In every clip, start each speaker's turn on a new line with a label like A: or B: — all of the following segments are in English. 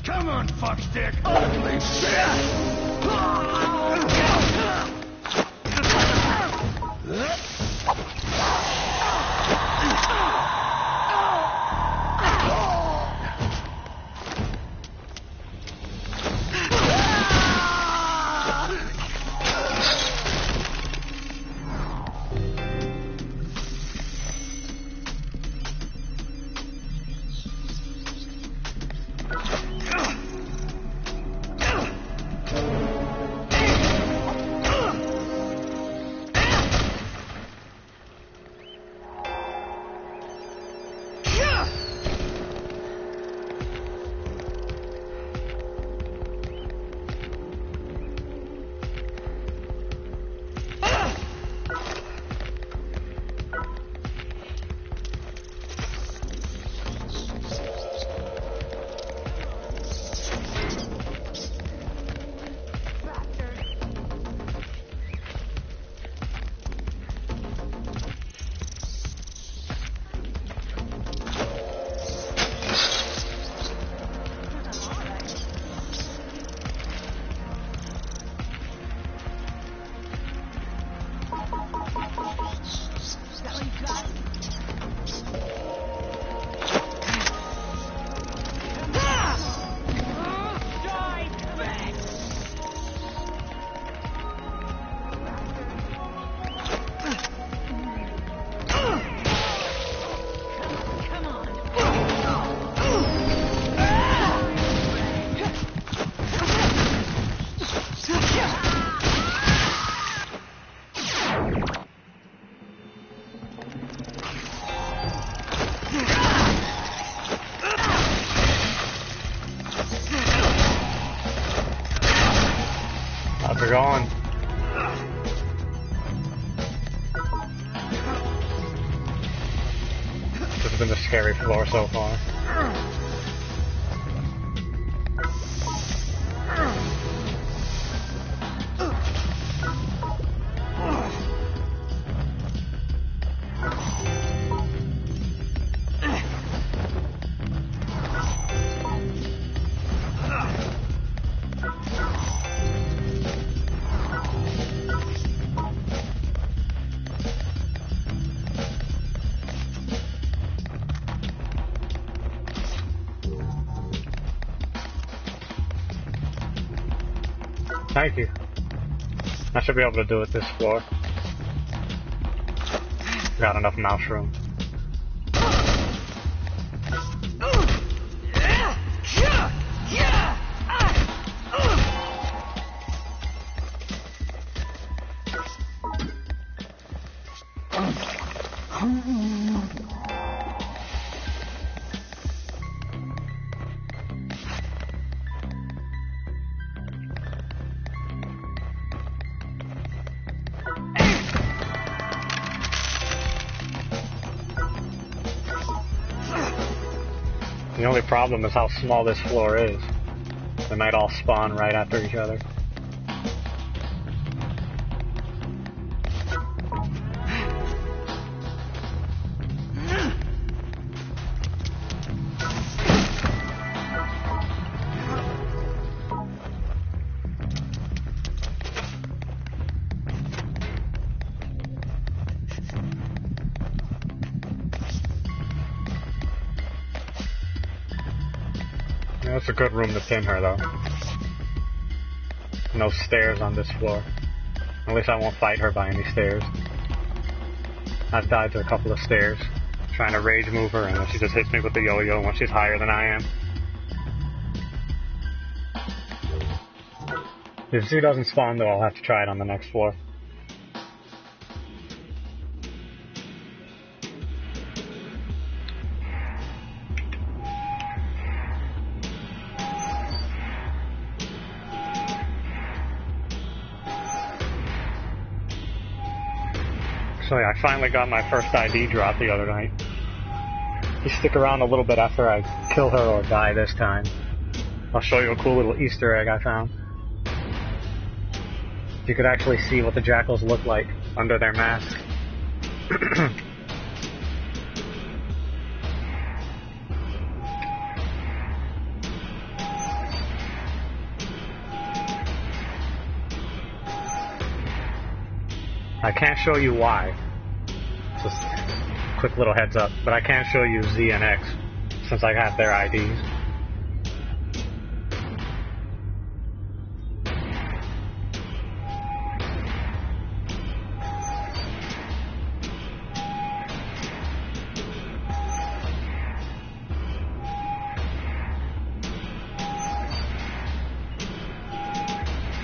A: Come on, fuckstick! Ugly shit!
B: How's it going? This has been a scary floor so far. Thank you. I should be able to do it this floor. Got enough mouse room. The only problem is how small this floor is. They might all spawn right after each other. That's a good room to pin her, though. No stairs on this floor. At least I won't fight her by any stairs. I've died to a couple of stairs, trying to rage move her, and then she just hits me with the yo-yo when she's higher than I am. If she doesn't spawn, though, I'll have to try it on the next floor. So yeah, I finally got my first ID drop the other night. You stick around a little bit after I kill her or die this time. I'll show you a cool little Easter egg I found. You could actually see what the jackals look like under their mask. I can't show you why. Just quick little heads up. But I can show you Z and X, since I have their IDs.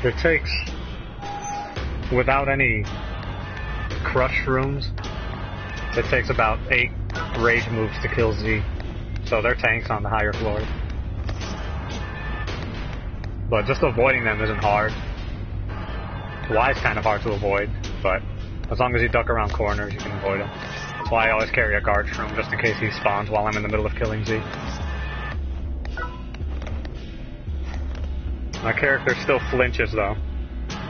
B: It takes, without any crush rooms, it takes about 8 rage moves to kill Z. So they're tanks on the higher floors. But just avoiding them isn't hard. Y's kind of hard to avoid, but as long as you duck around corners, you can avoid him. That's why I always carry a guard shroom, just in case he spawns while I'm in the middle of killing Z. My character still flinches though,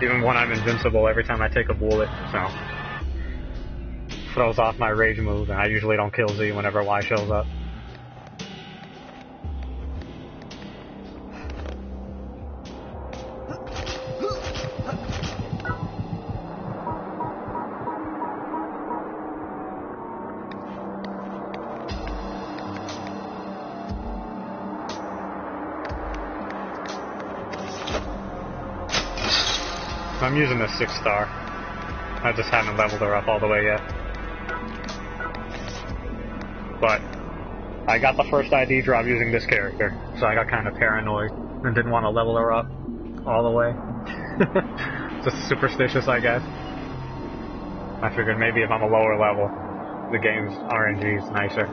B: even when I'm invincible every time I take a bullet, so throws off my rage move, and I usually don't kill Z whenever Y shows up. I'm using a 6-star. I just haven't leveled her up all the way yet. But I got the first ID drop using this character, so I got kind of paranoid and didn't want to level her up all the way. Just superstitious, I guess. I figured maybe if I'm a lower level, the game's RNG is nicer.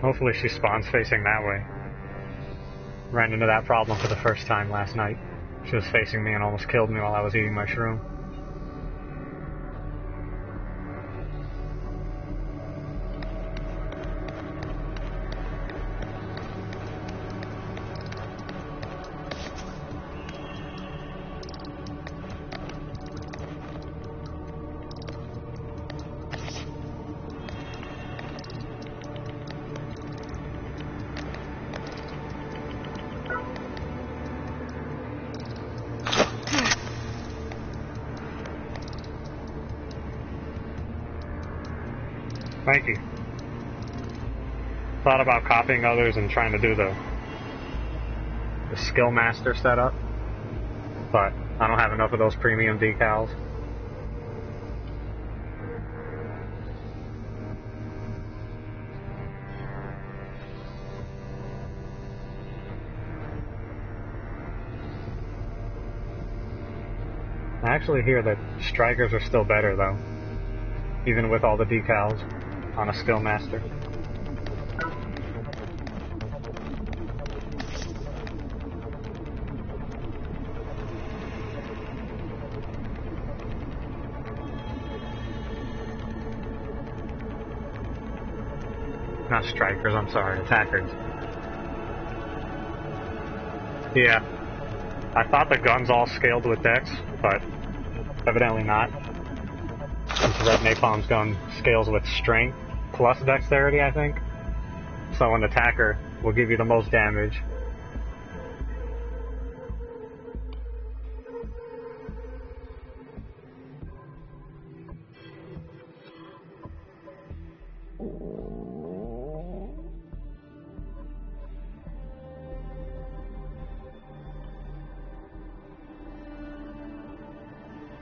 B: Hopefully she spawns facing that way. Ran into that problem for the first time last night. She was facing me and almost killed me while I was eating my shroom. Thank you. Thought about copying others and trying to do the skill master setup, but I don't have enough of those premium decals. I actually hear that strikers are still better though, even with all the decals on a skill master. Not strikers, I'm sorry, attackers. Yeah, I thought the guns all scaled with dex, but Evidently not. Since Red Napalm's gun scales with strength plus dexterity, I think. So an attacker will give you the most damage.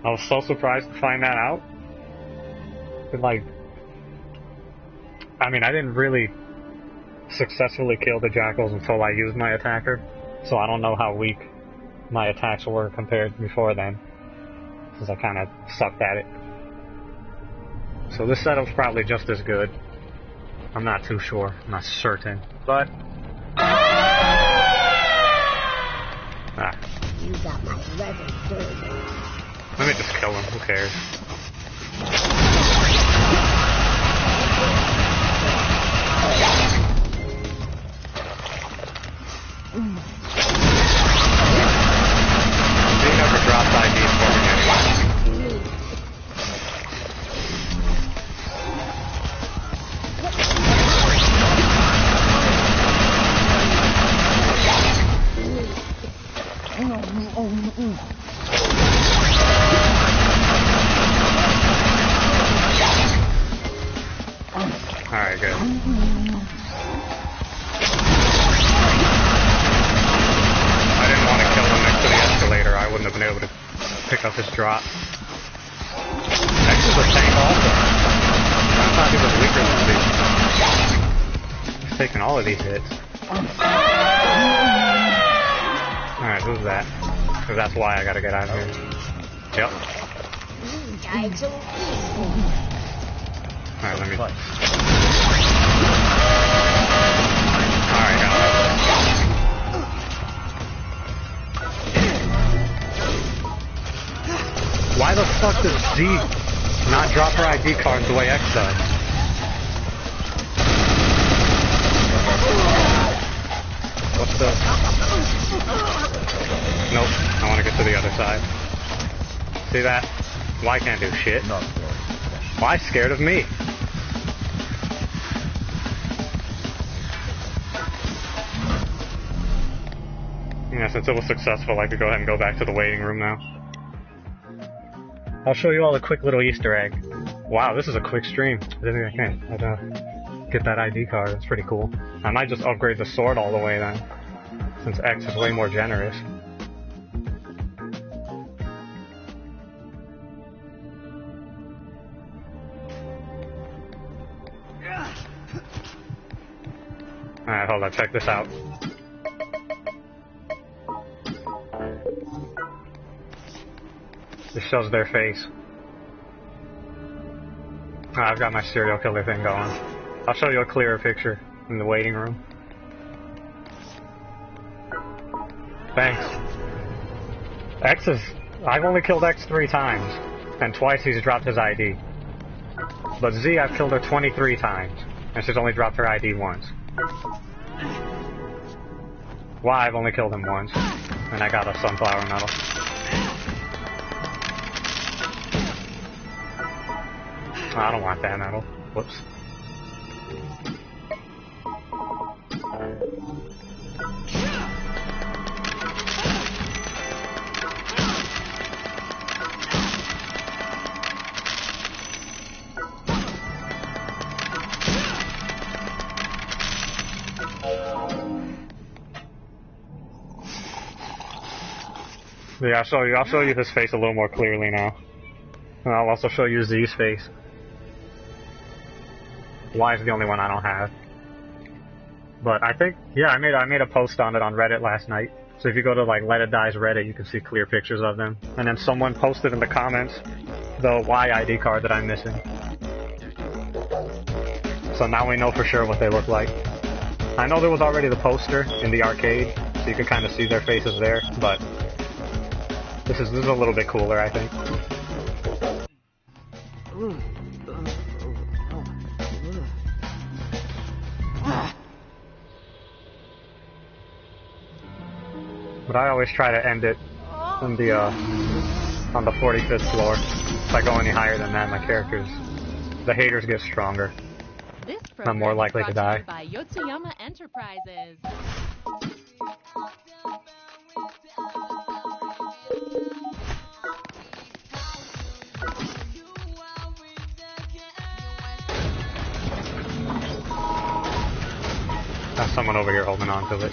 B: I was so surprised to find that out. Like, I mean, I didn't really successfully kill the jackals until I used my attacker, so I don't know how weak my attacks were compared before then, since I kind of sucked at it. So this setup's probably just as good. I'm not too sure. I'm not certain, but...
C: You got my leather dirty.
B: Let me just kill him, who cares? He never dropped IDs for me anyway. Alright, good. I didn't want to kill him next to the escalator. I wouldn't have been able to pick up his drop. X is a tank also. I thought he was weaker than me. He's taking all of these hits. Alright, who's that? Because that's why I gotta get out of here. Yep. Alright, let me... Alright, got it. Why the fuck does Z not drop her ID card the way X does? What's the... Nope, I want to get to the other side. See that? Y can't do shit. Why scared of me? Yeah, since it was successful, I could go ahead and go back to the waiting room now. I'll show you all a quick little Easter egg. Wow, this is a quick stream. I didn't think I'd get that ID card. That's pretty cool. I might just upgrade the sword all the way then, since X is way more generous. Alright, hold on, check this out. This shows their face. I've got my serial killer thing going. I'll show you a clearer picture in the waiting room. Thanks. X is... I've only killed X 3 times, and twice he's dropped his ID. But Z, I've killed her 23 times, and she's only dropped her ID once. Y, I've only killed him once, and I got a sunflower medal. I don't want that medal. Whoops. Yeah, I'll show you his face a little more clearly now. And I'll also show you Z's face. Y is the only one I don't have. But I think, yeah, I made a post on it on Reddit last night. So if you go to like Let It Die's Reddit, you can see clear pictures of them. And then someone posted in the comments the Y ID card that I'm missing. So now we know for sure what they look like. I know there was already the poster in the arcade, so you can kind of see their faces there, but this is a little bit cooler, I think. But I always try to end it in the on the 45th floor. If I go any higher than that, my characters, the haters get stronger.
D: This
B: I'm more likely to die.
D: by Yotsuyama Enterprises.
B: There's someone over here holding on to it.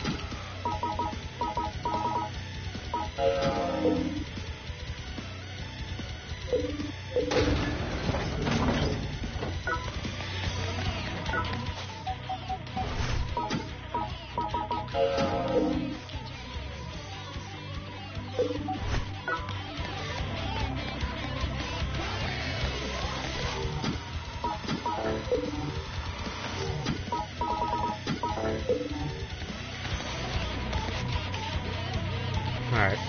B: Alright.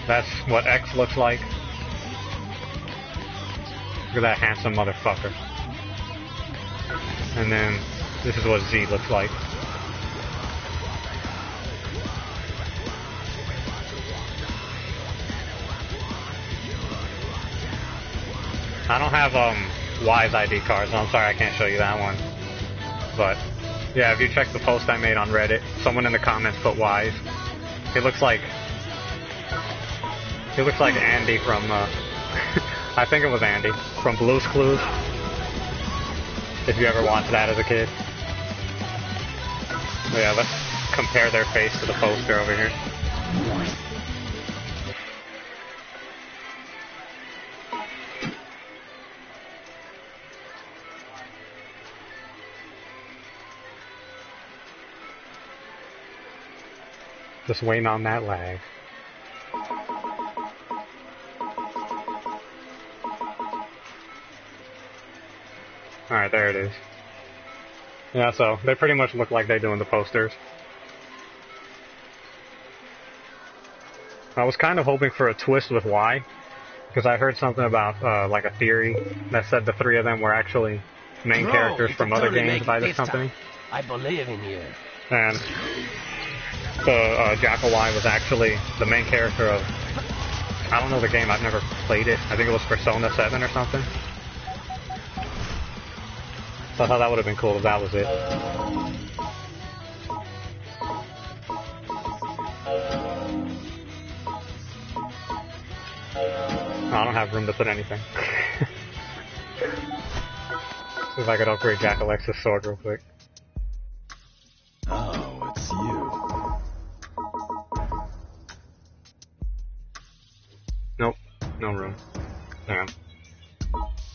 B: That's what X looks like. Look at that handsome motherfucker. And then this is what Z looks like. I don't have Y's ID card, so I'm sorry I can't show you that one. But yeah, if you check the post I made on Reddit, someone in the comments put Y's. He looks like Andy from I think it was Andy from Blue's Clues. If you ever watched that as a kid. But yeah, let's compare their face to the poster over here. Just waiting on that lag. Alright, there it is. Yeah, so they pretty much look like they do in the posters. I was kind of hoping for a twist with Y, because I heard something about like a theory that said the three of them were actually main characters from other games by this company.
A: I believe in you.
B: And the Jackal Y was actually the main character of, I don't know the game, I've never played it. I think it was Persona 7 or something. So I thought that would have been cool if that was it. I don't have room to put anything. See if I could upgrade Jackal X's sword real quick.
A: Oh, it's you.
B: Nope, no room. Damn.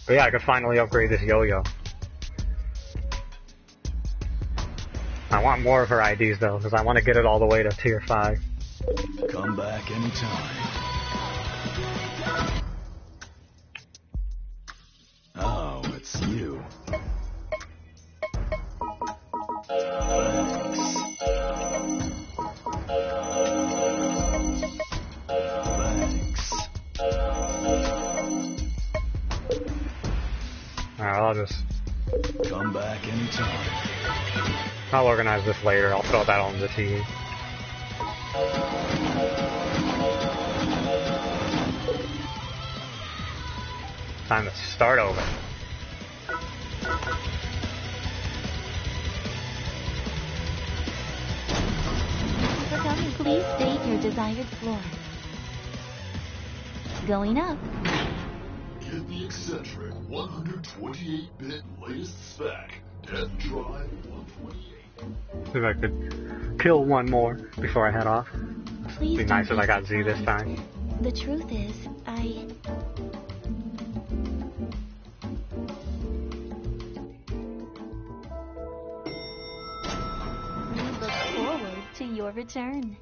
B: But yeah, I could finally upgrade this yo-yo. I want more of her IDs though, because I want to get it all the way to tier 5.
A: Come back anytime. Oh, it's you.
B: Alright, I'll just...
A: Come back anytime.
B: I'll organize this later, I'll throw that on the TV. Time to start over.
E: For coming, please state your desired floor. Going up.
F: Get the eccentric 128-bit latest spec, Death Drive 128.
B: See if I could kill one more before I head off.
E: Please
B: Be nice if I got Z this time.
E: The truth is, we look forward to your return.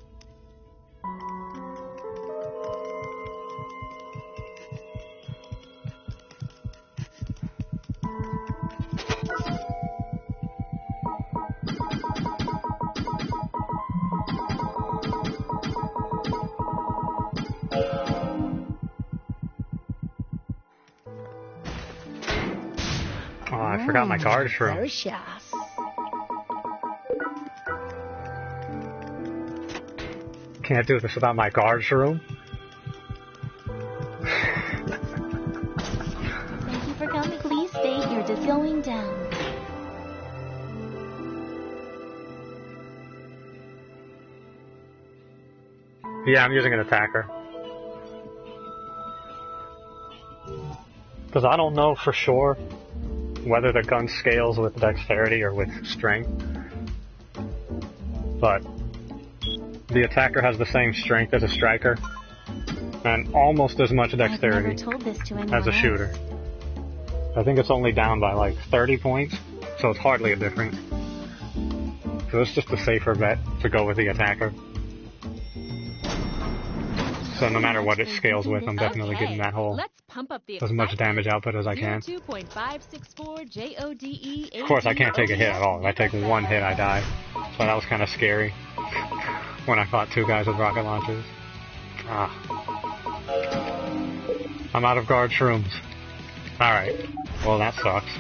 B: Oh, I forgot my guard shroom.
C: Delicious.
B: Can't do this without my guard shroom. Yeah, I'm using an attacker. Because I don't know for sure whether the gun scales with dexterity or with strength. But the attacker has the same strength as a striker, and almost as much dexterity as a shooter. I think it's only down by like 30 points, so it's hardly a difference. So it's just a safer bet to go with the attacker. So no matter what it scales with, I'm definitely getting that whole
D: Let's pump up the
B: as much damage output as I can.
D: 2.564 JODE.
B: Of course, I can't take a hit at all. If I take one hit, I die. So that was kind of scary when I fought two guys with rocket launchers. Ah. I'm out of guard shrooms. Alright. Well, that sucks.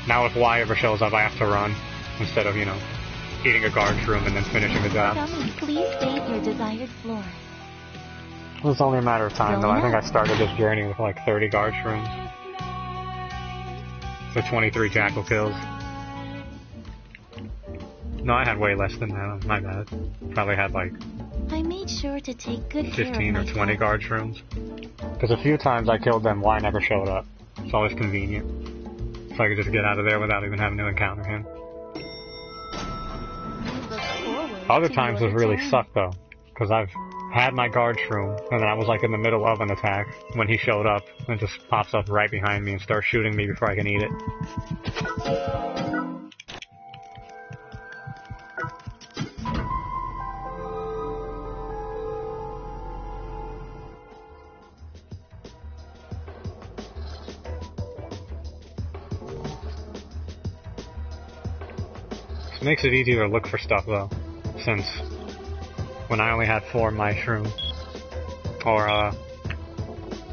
B: Now if Y ever shows up, I have to run instead of, you know, eating a guard shroom and then finishing the job.
E: Someone please state your desired floor.
B: It was only a matter of time, though. I think I started this journey with like 30 guard shrooms. So 23 jackal kills. No, I had way less than that. My bad. Probably had like
E: I made sure to take good care of
B: 15 or
E: myself.
B: 20 guard shrooms. Because a few times I killed them, Y never showed up. It's always convenient. So I could just get out of there without even having to encounter him.
E: Look forward
B: Other
E: to
B: times
E: your
B: was really
E: return.
B: sucked though. Because I've had my guard shroom, and then I was like in the middle of an attack when he showed up and just pops up right behind me and starts shooting me before I can eat it. This makes it easier to look for stuff though, since when I only had 4 mushrooms, or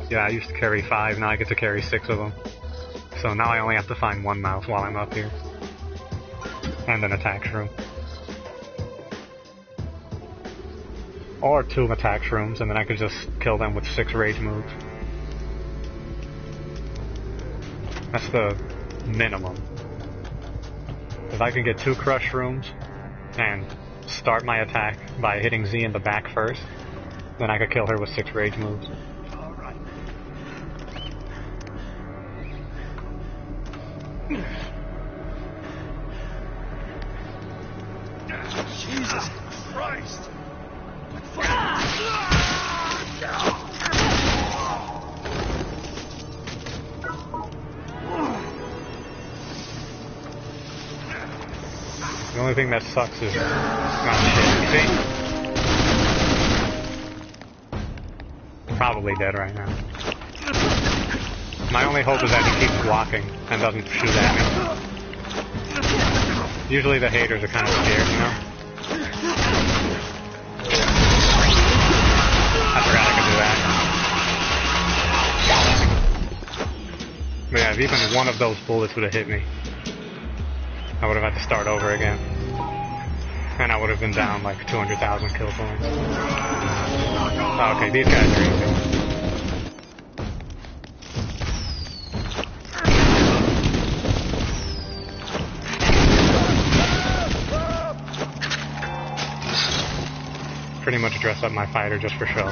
B: yeah, I used to carry 5, now I get to carry 6 of them. So now I only have to find 1 mouse while I'm up here, and an attack shroom. Or 2 attack shrooms, and then I could just kill them with 6 rage moves. That's the minimum. If I can get 2 crush rooms and start my attack by hitting Z in the back first, then I could kill her with 6 rage moves.
A: Alright.
F: Jesus Christ!
B: The only thing that sucks is not shit, you see? Probably dead right now. My only hope is that he keeps blocking and doesn't shoot at me. Usually the haters are kind of scared, you know? I forgot I could do that. But yeah, if even one of those bullets would have hit me, I would have had to start over again. And I would have been down like 200,000 kill points. Oh, okay, these guys are easy. Pretty much dress up my fighter just for show.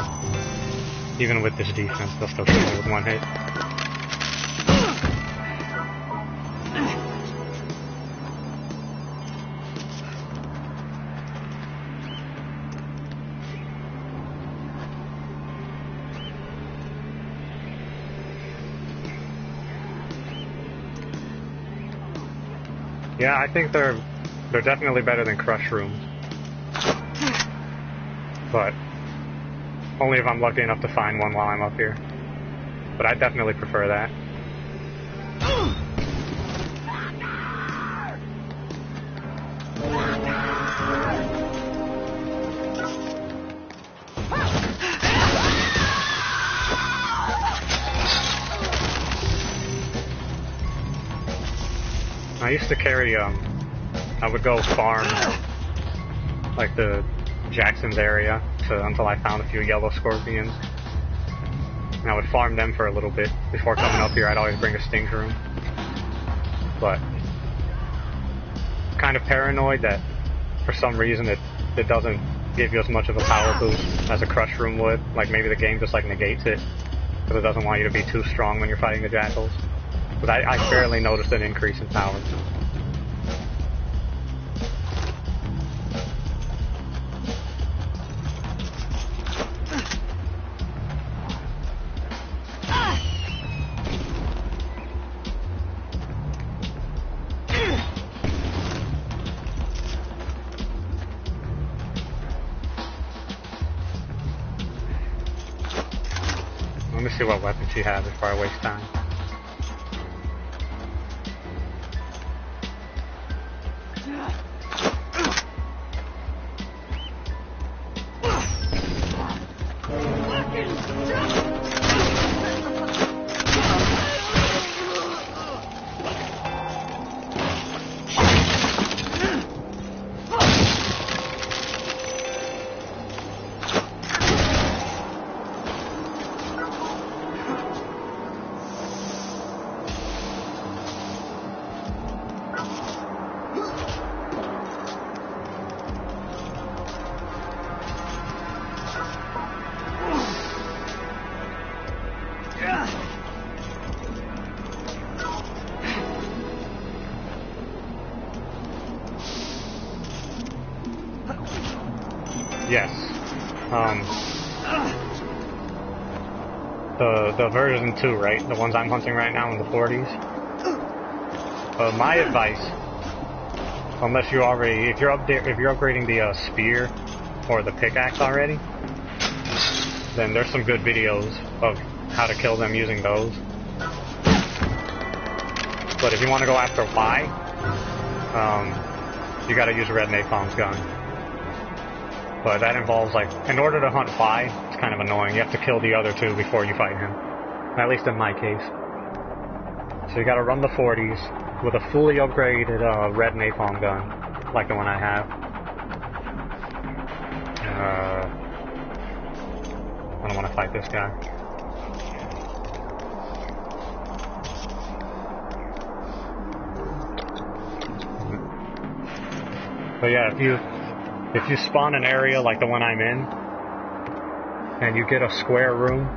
B: Even with this defense, they'll still kill me with 1 hit. Yeah, I think they're definitely better than crush rooms. But only if I'm lucky enough to find one while I'm up here. But I definitely prefer that. I used to carry, I would go farm, like the Jackson's area, until I found a few yellow scorpions. And I would farm them for a little bit. Before coming up here, I'd always bring a sting room. But, kind of paranoid that, for some reason, it doesn't give you as much of a power boost as a Crush Room would. Like maybe the game just like negates it because it doesn't want you to be too strong when you're fighting the Jackals. But I barely noticed an increase in power. Let me see what weapon she has before I waste time. Yes. The version 2, right? The ones I'm hunting right now in the 40s. My advice, unless you already, if you're upgrading the spear or the pickaxe already, then there's some good videos of how to kill them using those. But if you want to go after Y, you gotta use Red Napalm's gun. But that involves, like, in order to hunt Y, it's kind of annoying. You have to kill the other two before you fight him. At least in my case. So you gotta run the 40s with a fully upgraded Red Napalm gun, like the one I have. I don't want to fight this guy. But yeah, if you spawn an area like the one I'm in, and you get a square room,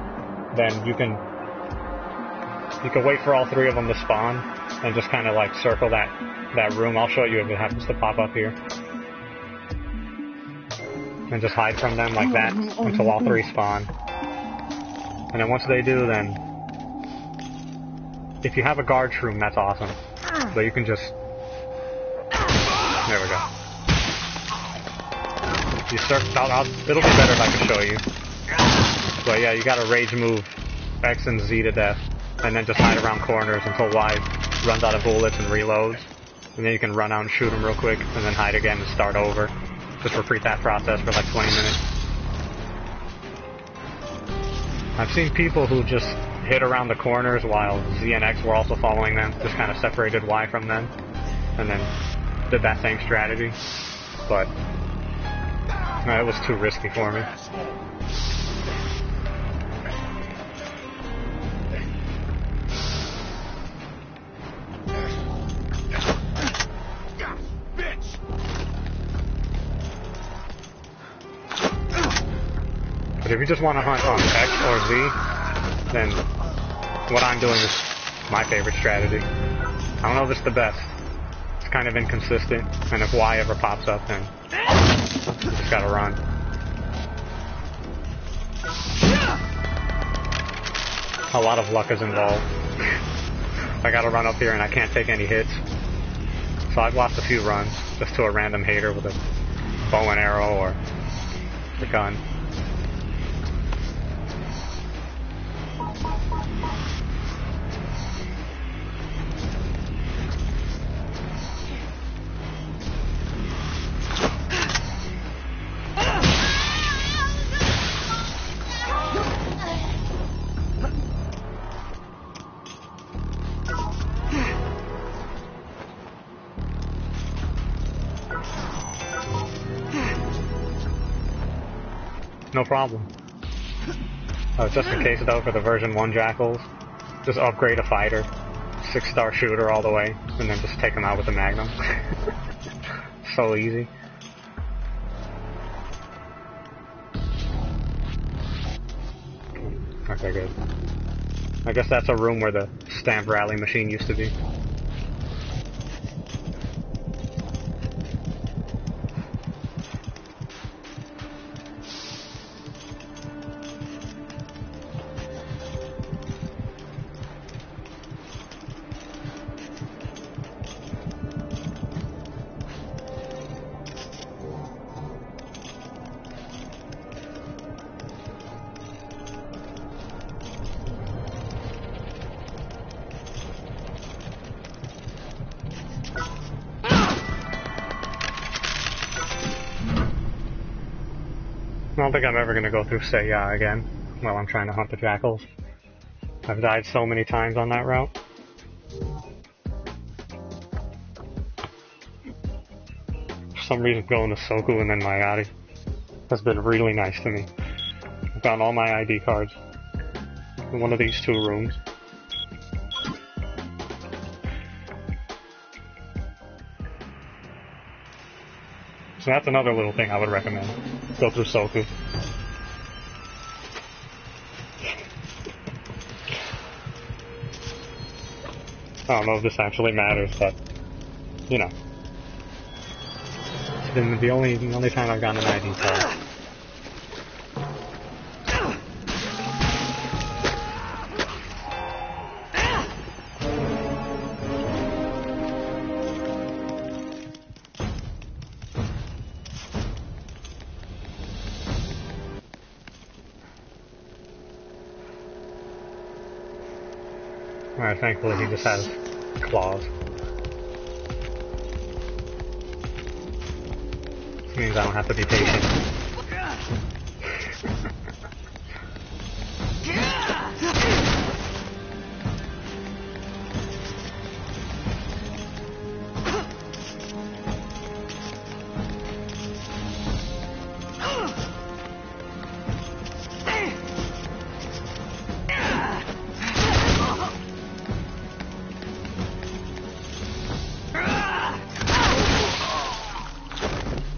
B: then you can wait for all three of them to spawn, and just kind of like circle that room. I'll show you if it happens to pop up here. And just hide from them like that until all three spawn. And then once they do, then if you have a guard room, that's awesome. But you can just, there we go. You it'll be better if I can show you. But yeah, you gotta rage move X and Z to death, and then just hide around corners until Y runs out of bullets and reloads. And then you can run out and shoot him real quick, and then hide again and start over. Just repeat that process for like 20 minutes. I've seen people who just hit around the corners while Z and X were also following them, just kind of separated Y from them, and then did that same strategy. But no, it was too risky for me. But if you just want to hunt on X or Z, then what I'm doing is my favorite strategy. I don't know if it's the best. It's kind of inconsistent, and if Y ever pops up, then you just gotta run. A lot of luck is involved. I gotta run up here and I can't take any hits. So I've lost a few runs just to a random hater with a bow and arrow or the gun. No problem. Just in case though, for the version 1 Jackals, just upgrade a fighter, 6-star shooter all the way, and then just take them out with the Magnum. So easy. Okay, good. I guess that's a room where the stamp rally machine used to be. I don't think I'm ever going to go through Seiya again while I'm trying to hunt the jackals. I've died so many times on that route. For some reason, going to Soku and then Mayari has been really nice to me. I've gotten all my ID cards in one of these two rooms. So that's another little thing I would recommend. Go through Soku. I don't know if this actually matters, but you know. It's been the only time I've gotten an ID card. Alright, thankfully he just has claws. This means I don't have to be patient.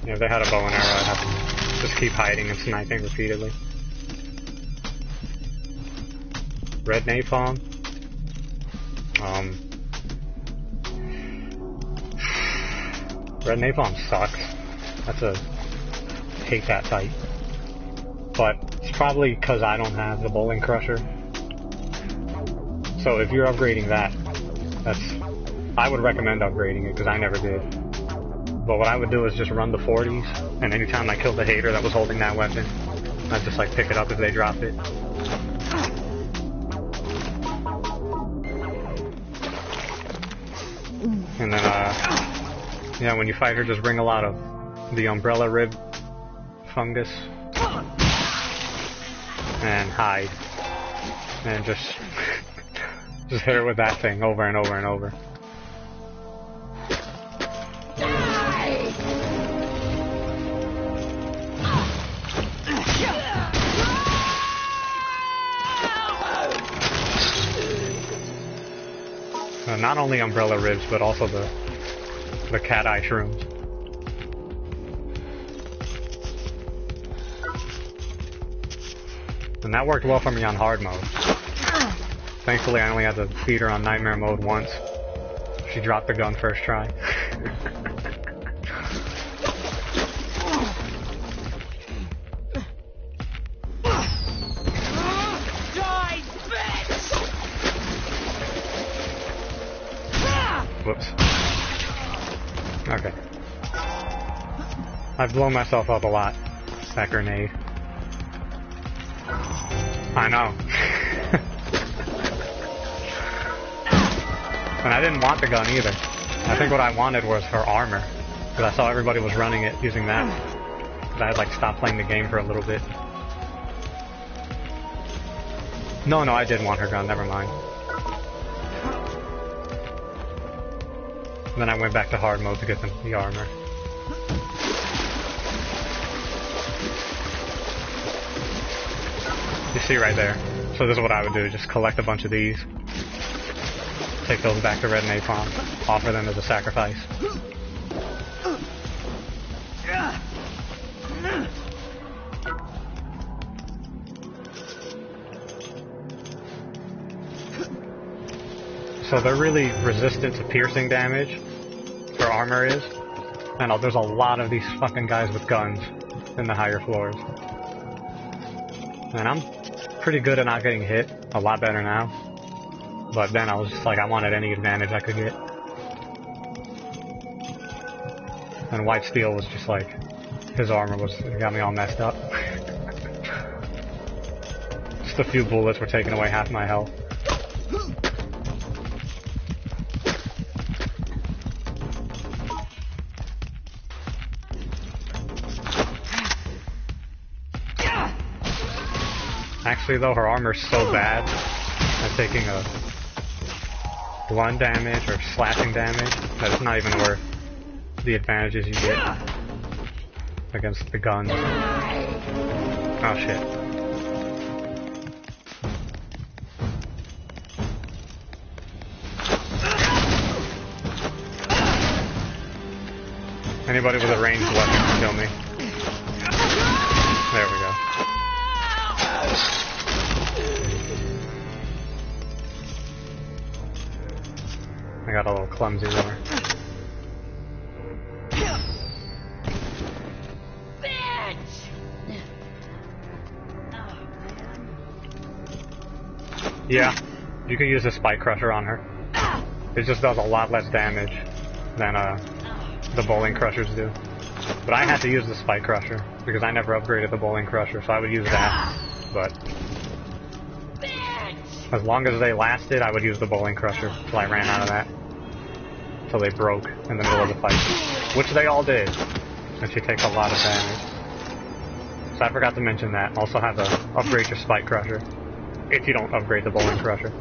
B: If they had a bow and arrow, I'd have to just keep hiding and sniping repeatedly. Red napalm. Red napalm sucks. That's a hate that type. But it's probably because I don't have the bowling crusher. So if you're upgrading that, I would recommend upgrading it because I never did. But what I would do is just run the 40s, and anytime I killed the hater that was holding that weapon, I'd just like pick it up if they dropped it. And then, yeah, when you fight her, just bring a lot of the umbrella rib fungus and hide, and just hit her with that thing over and over and over. Not only umbrella ribs, but also the cat eye shrooms. And that worked well for me on hard mode. Thankfully, I only had to beat her on nightmare mode once. She dropped the gun first try. Whoops. Okay. I've blown myself up a lot. That grenade. I know. And I didn't want the gun either. I think what I wanted was her armor. Because I saw everybody was running it using that. But I had like stopped playing the game for a little bit. No, I did want her gun, never mind. And then I went back to hard mode to get the armor. You see right there. So this is what I would do, just collect a bunch of these. Take those back to Red Napalm. Offer them as a sacrifice. So they're really resistant to piercing damage, their armor is, and there's a lot of these fucking guys with guns in the higher floors. And I'm pretty good at not getting hit, a lot better now. But then I was just like, I wanted any advantage I could get. And White Steel was just like, his armor got me all messed up. Just a few bullets were taking away half my health. Actually though, her armor's so bad at taking a blunt damage or slashing damage that it's not even worth the advantages you get against the guns. Oh shit. Anybody with a ranged weapon can kill me. There we go. I got a little clumsy there. Yeah, you can use a Spike Crusher on her. It just does a lot less damage than the Bowling Crushers do. But I had to use the Spike Crusher because I never upgraded the Bowling Crusher, so I would use that. But as long as they lasted, I would use the Bowling Crusher till I ran out of that. Till they broke in the middle of the fight. Which they all did. And she takes a lot of damage. So I forgot to mention that. Also have to upgrade your Spike Crusher. If you don't upgrade the Bowling Crusher.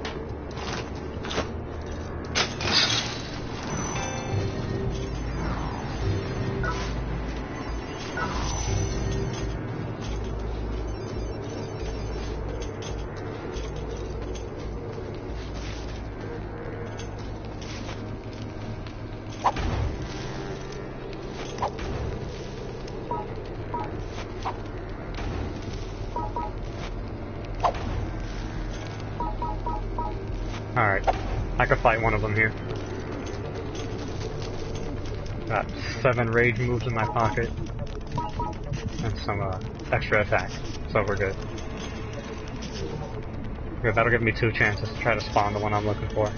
B: Alright, I could fight one of them here. Got 7 rage moves in my pocket. And some extra attack, so we're good. Good, that'll give me 2 chances to try to spawn the one I'm looking for.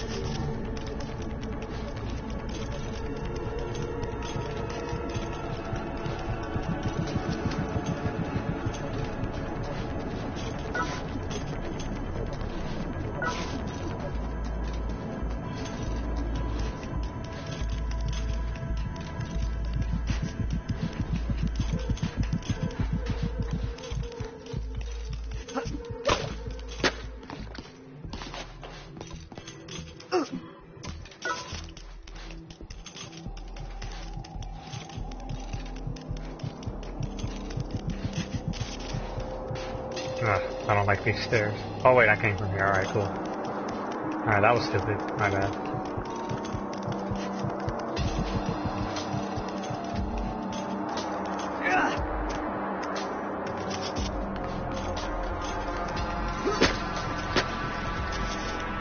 B: I don't like these stairs. Oh wait, I came from here. Alright, cool. Alright, that was stupid. My bad.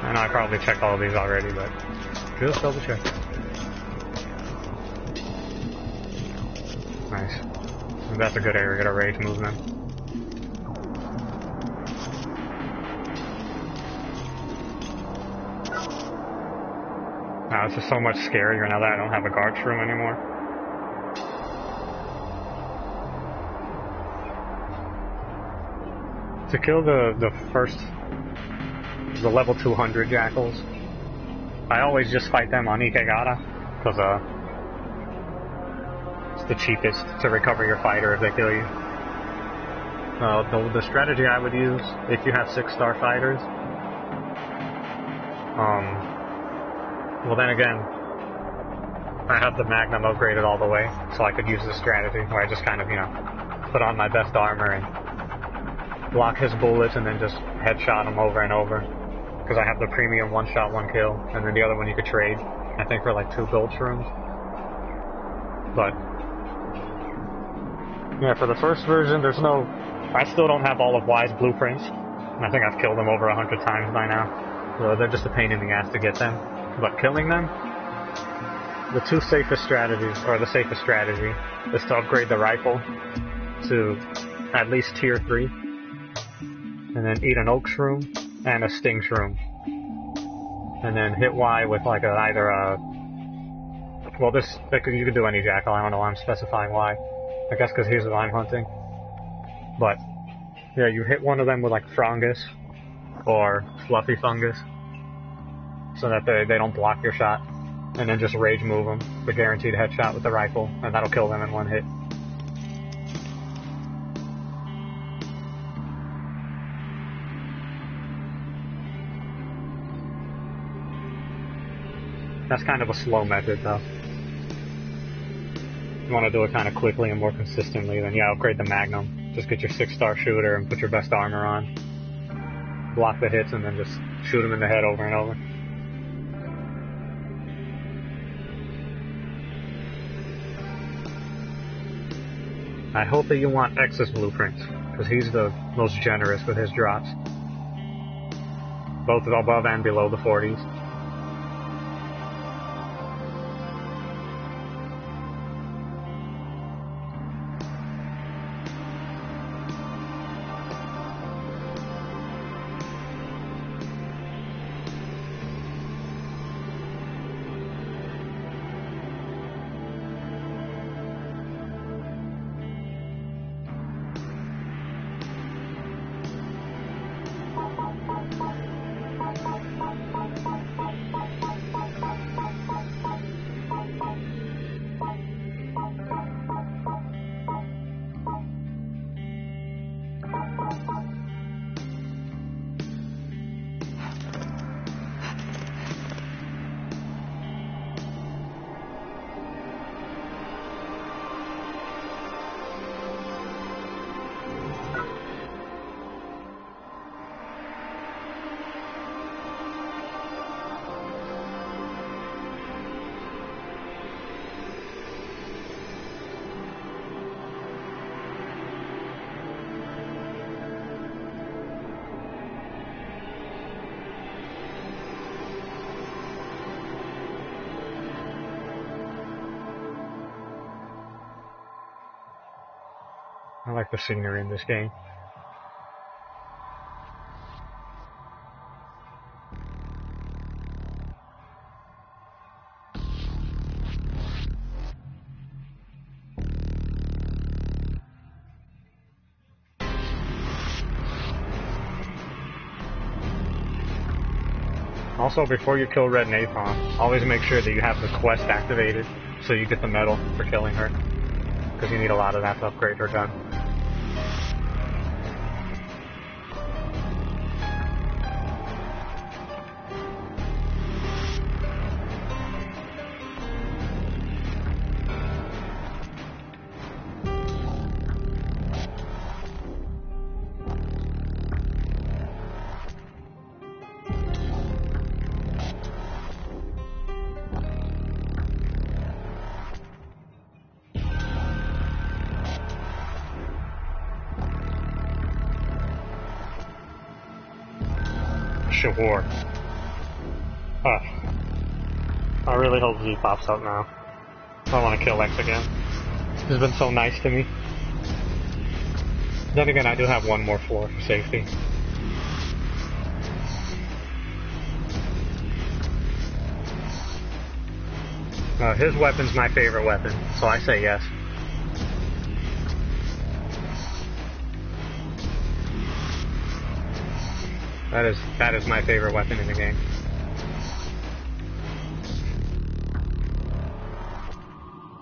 B: I know I probably checked all of these already, but just double check. Nice. That's a good area to rage movement. Now it's just so much scarier now that I don't have a guard room anymore. To kill the level 200 Jackals, I always just fight them on Ikegata, because it's the cheapest to recover your fighter if they kill you. The strategy I would use, if you have 6-star fighters, well then again, I have the Magnum upgraded all the way, so I could use this strategy where I just kind of, put on my best armor and block his bullets and then just headshot him over and over. Because I have the premium 1-shot, 1-kill, and then the other one you could trade, I think for like 2 gold shrooms. But, yeah, for the first version, I still don't have all of Y's blueprints, and I think I've killed them over 100 times by now. So they're just a pain in the ass to get them. But killing them, the two safest strategies, or the safest strategy, is to upgrade the rifle to at least tier 3, and then eat an oak shroom and a sting shroom, and then hit Y with like either a, well, you could do any jackal. I don't know why I'm specifying Y. I guess because here's what I'm hunting. But yeah, you hit one of them with like Frongus or Fluffy Fungus, so that they don't block your shot, and then just rage move them for guaranteed headshot with the rifle, and that'll kill them in one hit. That's kind of a slow method, though. If you want to do it kind of quickly and more consistently, then yeah, upgrade the Magnum. Just get your 6-star shooter and put your best armor on. Block the hits and then just shoot them in the head over and over. I hope that you want X's blueprints, because he's the most generous with his drops. Both above and below the 40s. I like the scenery in this game. Also, before you kill Red Napalm, always make sure that you have the quest activated so you get the medal for killing her, because you need a lot of that to upgrade her gun. War. I really hope Z pops up now. I want to kill X again. He's been so nice to me. Then again, I do have one more floor for safety. His weapon's my favorite weapon, so I say yes. That is my favorite weapon in the game.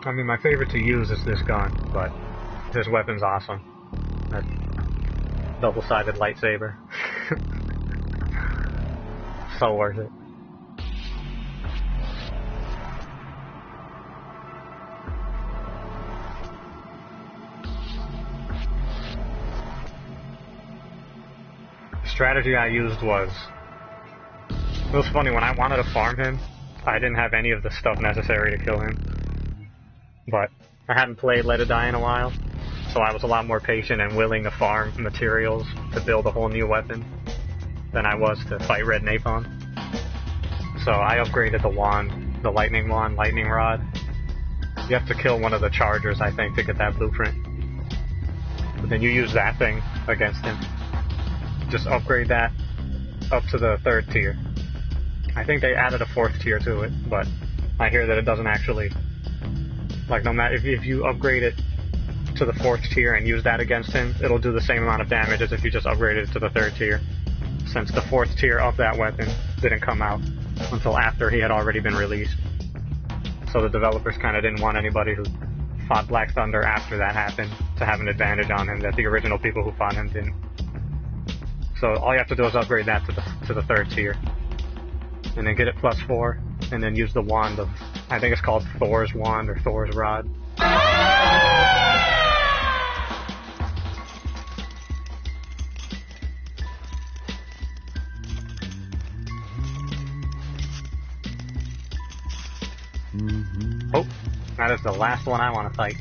B: I mean, my favorite to use is this gun, but his weapon's awesome. That double-sided lightsaber. So worth it. Strategy I used was, it was funny, when I wanted to farm him, I didn't have any of the stuff necessary to kill him, but I hadn't played Let It Die in a while, so I was a lot more patient and willing to farm materials to build a whole new weapon than I was to fight Red Napalm. So I upgraded the wand, the lightning wand, lightning rod. You have to kill one of the chargers, I think, to get that blueprint. But then you use that thing against him. Just upgrade that up to the 3rd tier. I think they added a 4th tier to it, but I hear that it doesn't actually, like, no matter if you upgrade it to the 4th tier and use that against him, it'll do the same amount of damage as if you just upgraded it to the 3rd tier, since the 4th tier of that weapon didn't come out until after he had already been released. So the developers kind of didn't want anybody who fought Black Thunder after that happened to have an advantage on him that the original people who fought him didn't. So all you have to do is upgrade that to the 3rd tier, and then get it +4, and then use the wand of, I think it's called Thor's wand or Thor's rod. Oh, that is the last one I want to fight.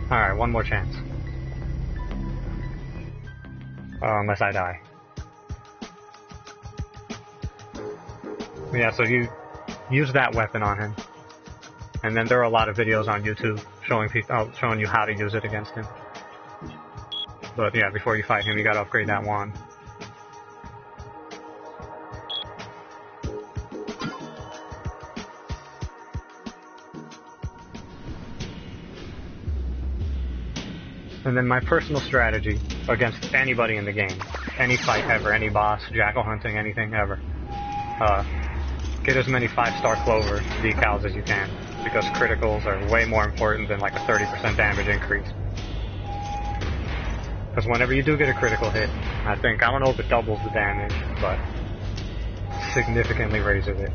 B: Alright, one more chance. Unless I die. Yeah, so you use that weapon on him. And then there are a lot of videos on YouTube showing you how to use it against him. But yeah, before you fight him, you gotta upgrade that wand. And then my personal strategy against anybody in the game, any fight ever, any boss, jackal hunting, anything ever, get as many 5-star clover decals as you can, because criticals are way more important than like a 30% damage increase. Because whenever you do get a critical hit, I don't know if it doubles the damage, but significantly raises it.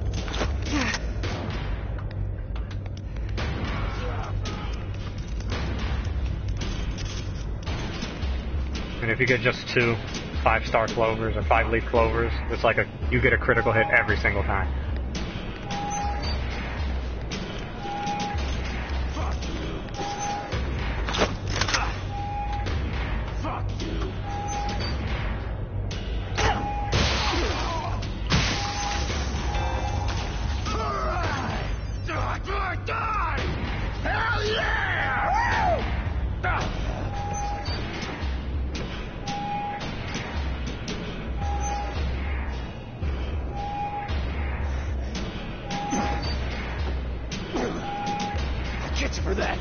B: And if you get just 2 5-star clovers or 5-leaf clovers, it's like you get a critical hit every single time.
F: Hell yeah! Get you for that.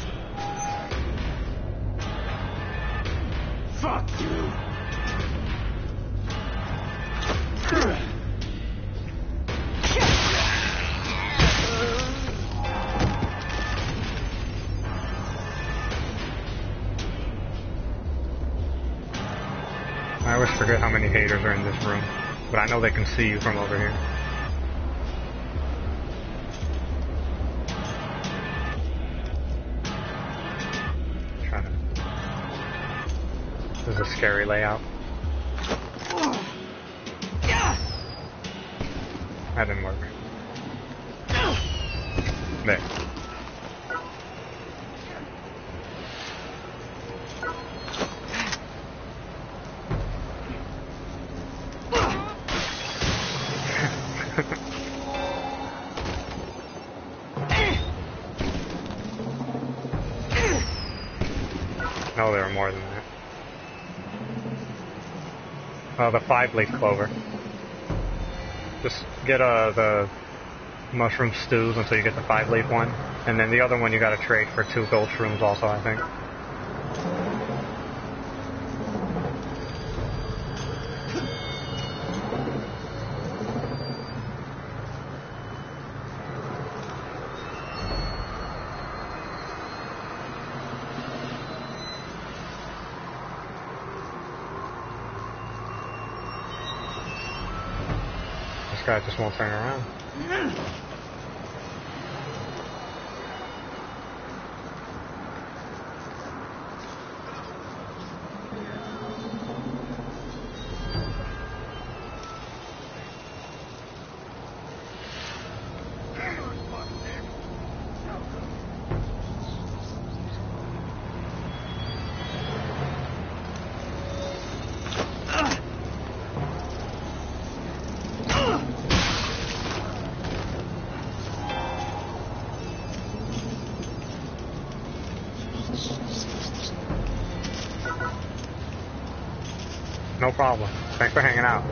F: Fuck you.
B: I always forget how many haters are in this room, but I know they can see you from over here. This is a scary layout. That didn't work. There. No, there were more than that. Oh, the 5-leaf clover. Just get the mushroom stews until you get the 5-leaf one. And then the other one you gotta trade for 2 gold shrooms also, I think. This guy just won't turn around. No problem. Thanks for hanging out.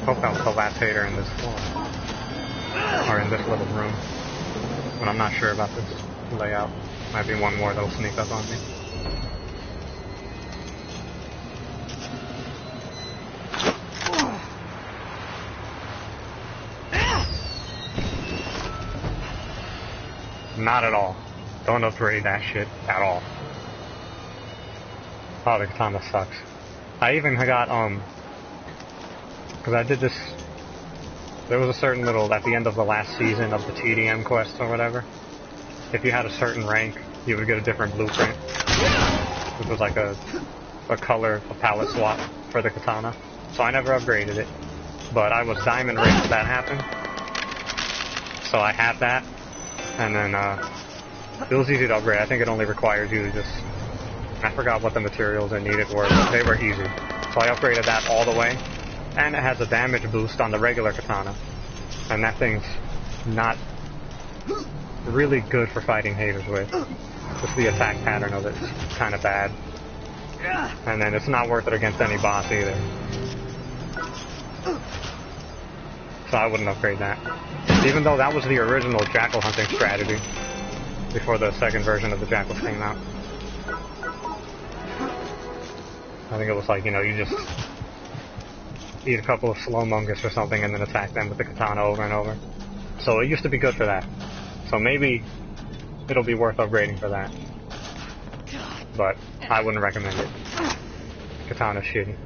B: Hope that was the last hater in this floor. Or in this little room. But I'm not sure about this layout. Might be one more that'll sneak up on me. Not at all. Don't upgrade that shit at all. Oh, the katana sucks. I even got, because I did this, there was a certain little, at the end of the last season of the TDM quest or whatever, if you had a certain rank, you would get a different blueprint. It was like a color, a palette swap for the katana. So I never upgraded it. But I was diamond rich when that happened. So I had that. And then, it was easy to upgrade. I think it only requires you to just, I forgot what the materials I needed were, but they were easy. So I upgraded that all the way. And it has a damage boost on the regular katana. And that thing's not really good for fighting haters with. Just the attack pattern of it's kind of bad. And then it's not worth it against any boss either. So I wouldn't upgrade that. Even though that was the original Jackal hunting strategy. Before the second version of the Jackals came out. I think it was like, you know, you just eat a couple of slow mungus or something and then attack them with the katana over and over. So it used to be good for that. So maybe it'll be worth upgrading for that. But I wouldn't recommend it. Katana's shitty.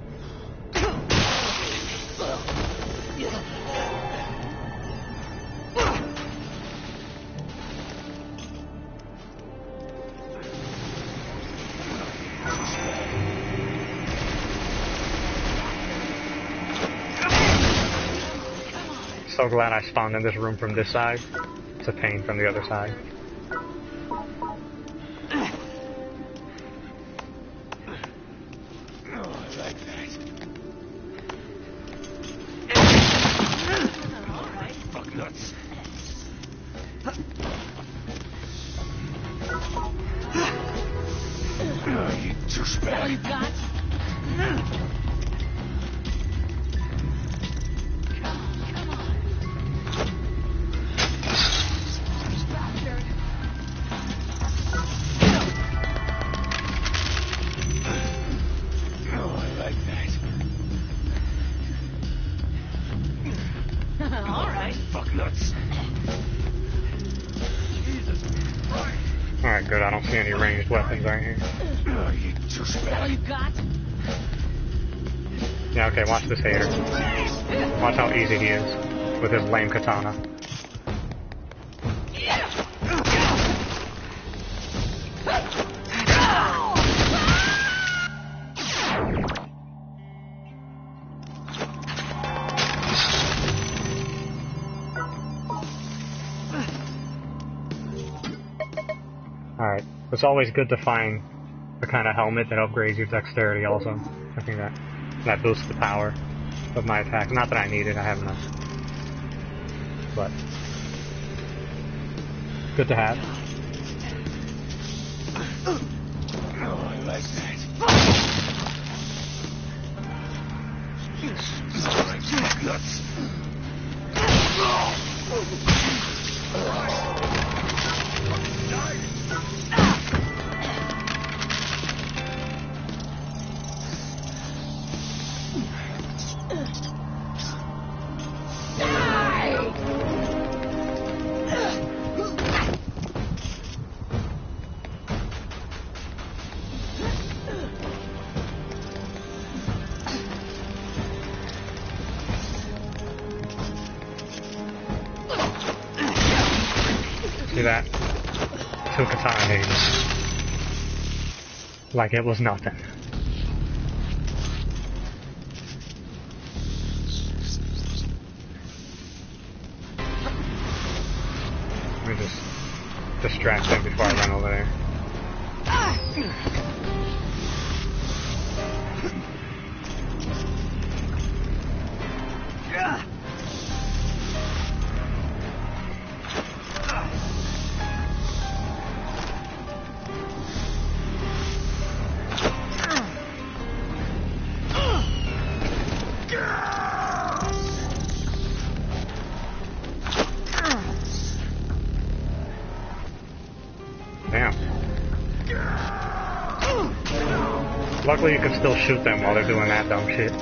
B: So glad I spawned in this room from this side. It's a pain from the other side.
F: Fuck nuts. You douchebag.
B: Alright, good. I don't see any ranged weapons right here.
F: You douchebag.
B: Yeah, okay, watch this hater. Watch how easy he is with his lame katana. Alright, it's always good to find the kind of helmet that upgrades your dexterity also. I think that boosts the power of my attack. Not that I need it, I have enough. But good to have.
F: I like that. Fuck nuts.
B: See that? 2 katana haters. Like it was nothing. Let me just distract them before I run over there. Luckily, you can still shoot them while they're doing that dumb shit.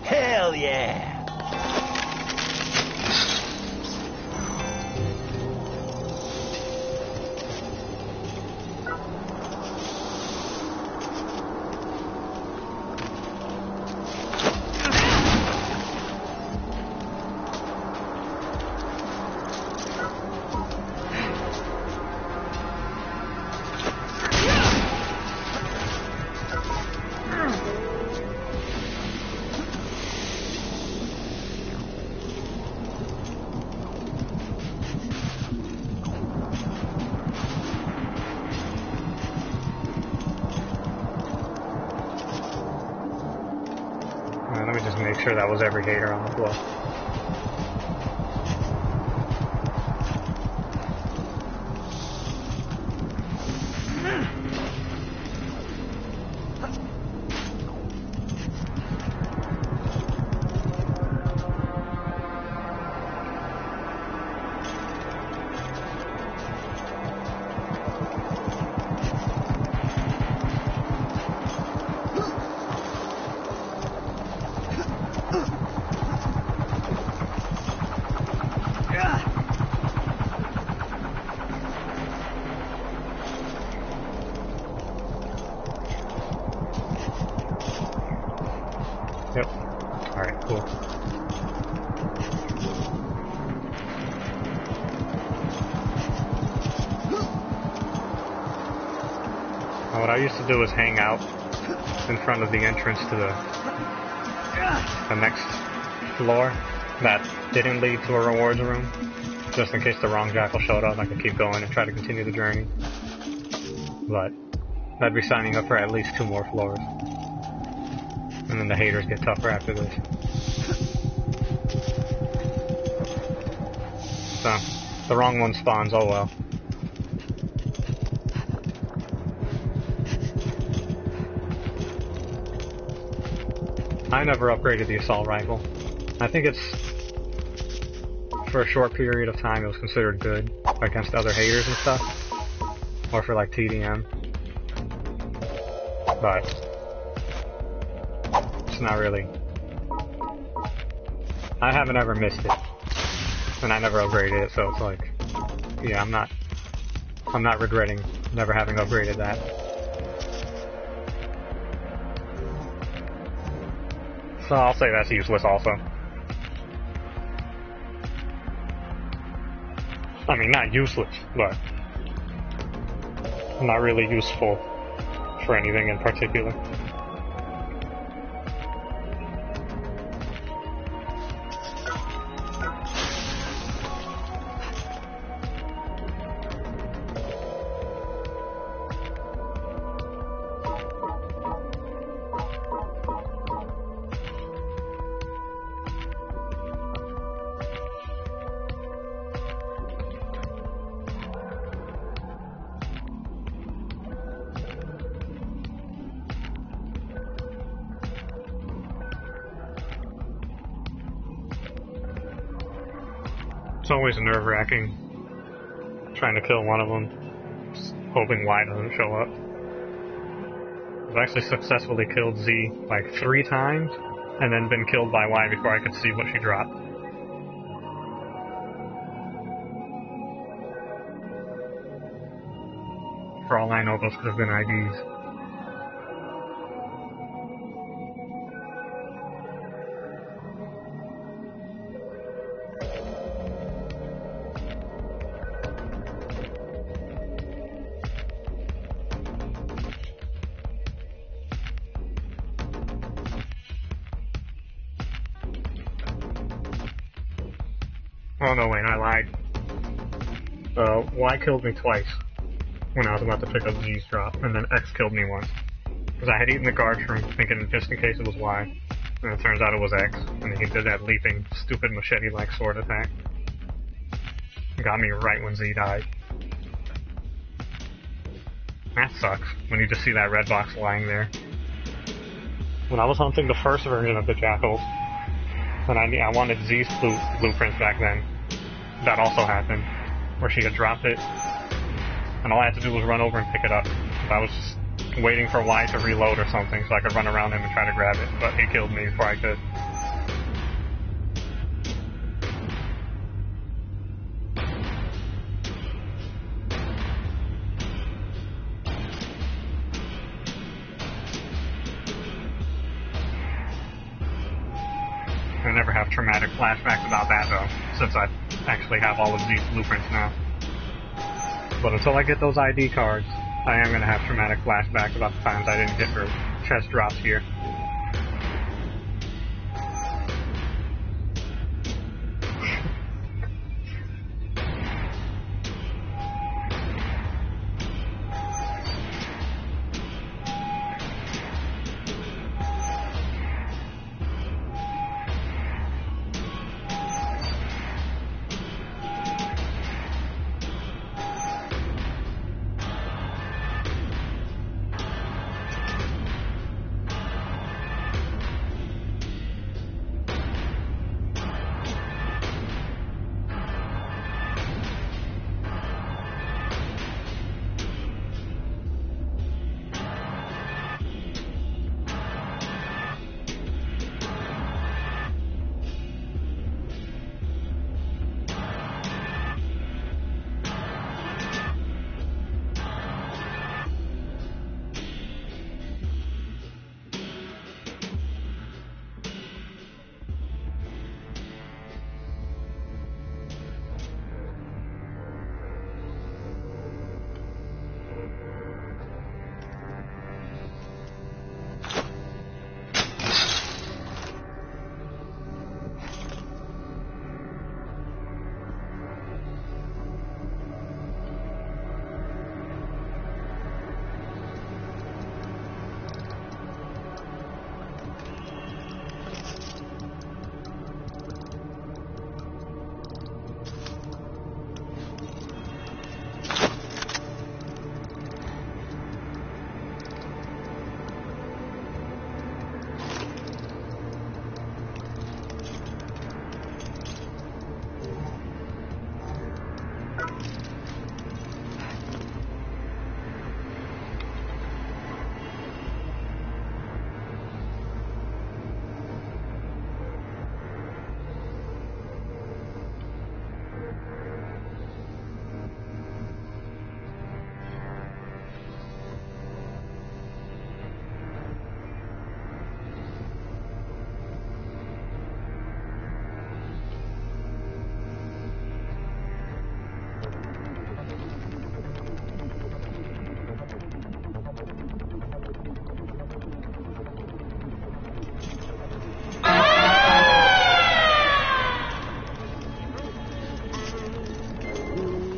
F: Hell yeah!
B: Let me just make sure that was every hater on the floor. Yep. Alright, cool. Now what I used to do is hang out in front of the entrance to the next floor that didn't lead to a rewards room, just in case the wrong Jackal showed up. I could keep going and try to continue the journey. But I'd be signing up for at least 2 more floors. And then the haters get tougher after this. So, the wrong one spawns, oh well. I never upgraded the assault rifle. I think it's, for a short period of time, it was considered good against other haters and stuff. Or for like TDM. But it's not really. I haven't ever missed it. And I never upgraded it, so it's like, yeah, I'm not regretting never having upgraded that. So I'll say that's useless also. I mean, not useless, but not really useful for anything in particular. It's always nerve-wracking trying to kill one of them, just hoping Y doesn't show up. I've actually successfully killed Z like 3 times, and then been killed by Y before I could see what she dropped. For all I know, those could have been IDs. Oh no, wait, I lied. Y killed me twice when I was about to pick up Z's drop, and then X killed me once. Because I had eaten the guard shroom thinking just in case it was Y, and it turns out it was X, and he did that leaping, stupid machete-like sword attack. It got me right when Z died. That sucks, when you just see that red box lying there. When I was hunting the first version of the Jackals, And I wanted Z's blueprints back then. That also happened, where she had dropped it, and all I had to do was run over and pick it up. I was just waiting for Y to reload or something so I could run around him and try to grab it, but he killed me before I could. I never have traumatic flashbacks about that though, since I actually have all of these blueprints now. But until I get those ID cards, I am going to have traumatic flashbacks about the times I didn't get her chest drops here.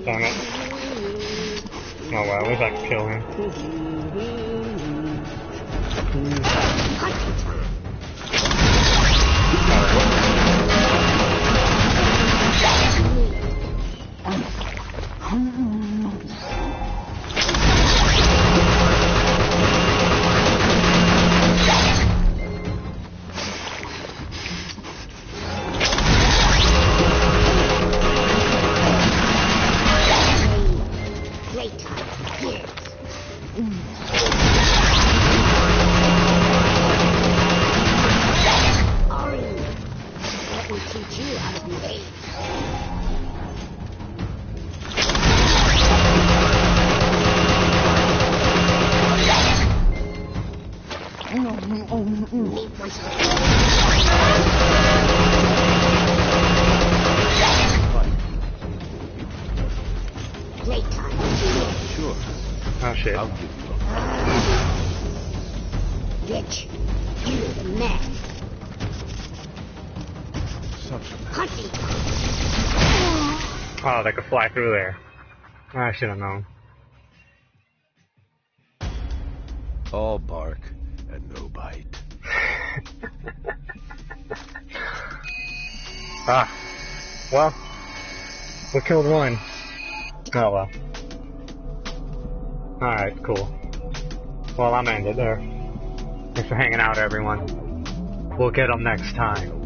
B: Dang it. Oh well, at least I can kill him.
A: Sure.
B: Oh shit.
A: I'll give you a
C: Bitch, you're the man.
A: such a
C: Hunting.
B: Oh, they could fly through there. I should have known.
A: all bark and no bite.
B: Ah. Well, we killed one. Oh well. Alright, cool. Well, I'm ended there. Thanks for hanging out, everyone. We'll get them next time.